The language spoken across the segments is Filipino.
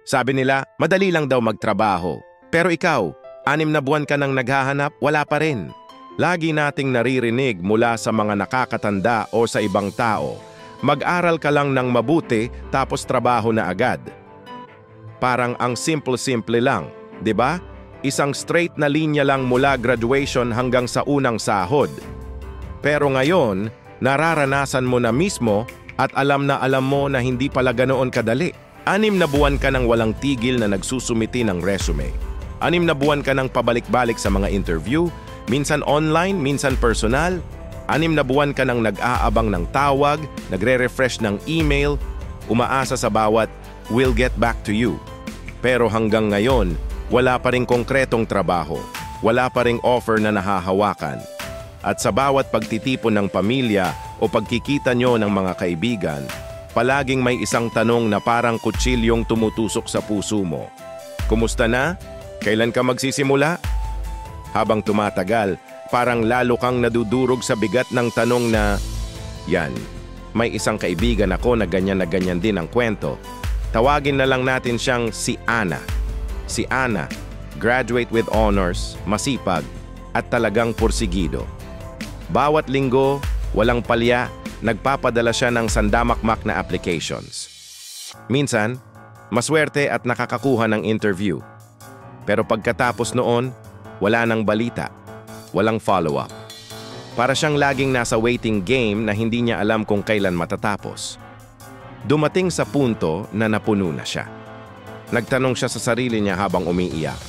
Sabi nila, madali lang daw magtrabaho. Pero ikaw, 6 na buwan ka nang naghahanap, wala pa rin. Lagi nating naririnig mula sa mga nakakatanda o sa ibang tao, mag-aral ka lang ng mabuti tapos trabaho na agad. Parang ang simple-simple lang, di ba? Isang straight na linya lang mula graduation hanggang sa unang sahod. Pero ngayon, nararanasan mo na mismo at alam mo na hindi pala ganoon kadali. 6 na buwan ka nang walang tigil na nagsusumiti ng resume. 6 na buwan ka nang pabalik-balik sa mga interview, minsan online, minsan personal. 6 na buwan ka nang nag-aabang ng tawag, nagre-refresh ng email, umaasa sa bawat "we'll get back to you." Pero hanggang ngayon, wala pa ring konkretong trabaho, wala pa ring offer na nahahawakan. At sa bawat pagtitipon ng pamilya o pagkikita nyo ng mga kaibigan, palaging may isang tanong na parang kutsilyong tumutusok sa puso mo. Kumusta na? Kailan ka magsisimula? Habang tumatagal, parang lalo kang nadudurog sa bigat ng tanong na, yan, may isang kaibigan ako na ganyan din ang kwento. Tawagin na lang natin siyang si Ana. Si Ana, graduate with honors, masipag, at talagang porsigido. Bawat linggo, walang palya, nagpapadala siya ng sandamakmak na applications. Minsan, maswerte at nakakakuha ng interview. Pero pagkatapos noon, wala nang balita, walang follow-up. Para siyang laging nasa waiting game na hindi niya alam kung kailan matatapos. Dumating sa punto na napuno na siya. Nagtanong siya sa sarili niya habang umiiyak.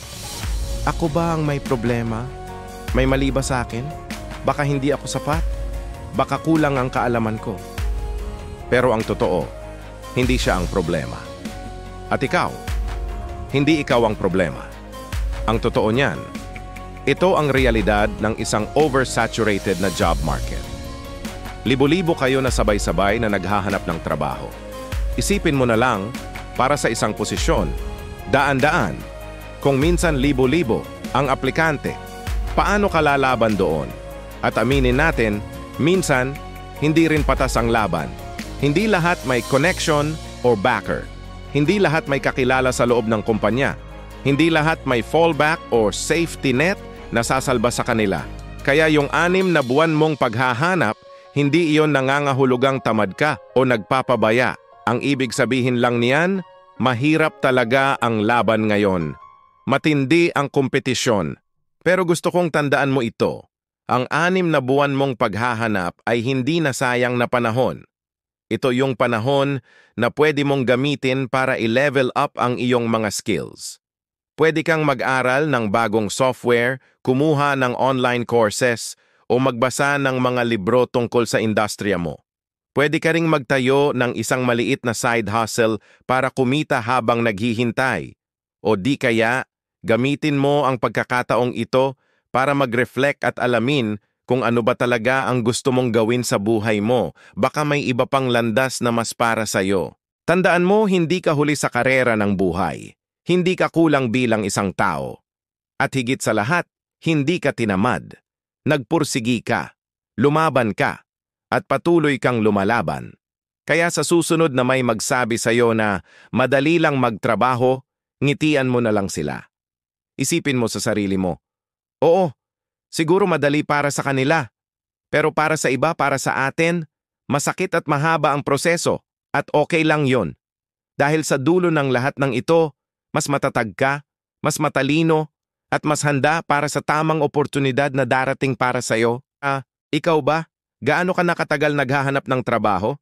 Ako ba ang may problema? May mali ba sa akin? Baka hindi ako sapat? Baka kulang ang kaalaman ko? Pero ang totoo, hindi siya ang problema. At ikaw, hindi ikaw ang problema. Ang totoo niyan, ito ang realidad ng isang oversaturated na job market. Libo-libo kayo na sabay-sabay na naghahanap ng trabaho. Isipin mo na lang, para sa isang posisyon, daan-daan, kung minsan libo-libo ang aplikante, paano ka lalaban doon? At aminin natin, minsan, hindi rin patas ang laban. Hindi lahat may connection or backer. Hindi lahat may kakilala sa loob ng kumpanya. Hindi lahat may fallback or safety net na sasalba sa kanila. Kaya yung 6 na buwan mong paghahanap, hindi iyon nangangahulugang tamad ka o nagpapabaya. Ang ibig sabihin lang niyan, mahirap talaga ang laban ngayon. Matindi ang kompetisyon. Pero gusto kong tandaan mo ito. Ang 6 na buwan mong paghahanap ay hindi nasayang na panahon. Ito yung panahon na pwede mong gamitin para i-level up ang iyong mga skills. Pwede kang mag-aral ng bagong software, kumuha ng online courses, o magbasa ng mga libro tungkol sa industriya mo. Pwede ka ring magtayo ng isang maliit na side hustle para kumita habang naghihintay. O di kaya, gamitin mo ang pagkakataong ito para mag-reflect at alamin kung ano ba talaga ang gusto mong gawin sa buhay mo. Baka may iba pang landas na mas para sa'yo. Tandaan mo, hindi ka huli sa karera ng buhay. Hindi ka kulang bilang isang tao. At higit sa lahat, hindi ka tinamad. Nagpursigi ka, lumaban ka, at patuloy kang lumalaban. Kaya sa susunod na may magsabi sa'yo na madali lang magtrabaho, ngitian mo na lang sila. Isipin mo sa sarili mo, oo, siguro madali para sa kanila, pero para sa iba, para sa atin, masakit at mahaba ang proseso at okay lang yon. Dahil sa dulo ng lahat ng ito, mas matatag ka, mas matalino, at mas handa para sa tamang oportunidad na darating para sa'yo. Ikaw ba? Gaano ka nakatagal naghahanap ng trabaho?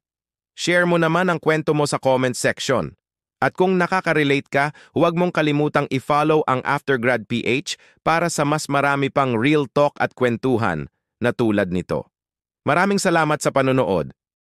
Share mo naman ang kwento mo sa comment section. At kung nakaka-relate ka, huwag mong kalimutang i-follow ang Aftergrad PH para sa mas marami pang real talk at kwentuhan na tulad nito. Maraming salamat sa panonood.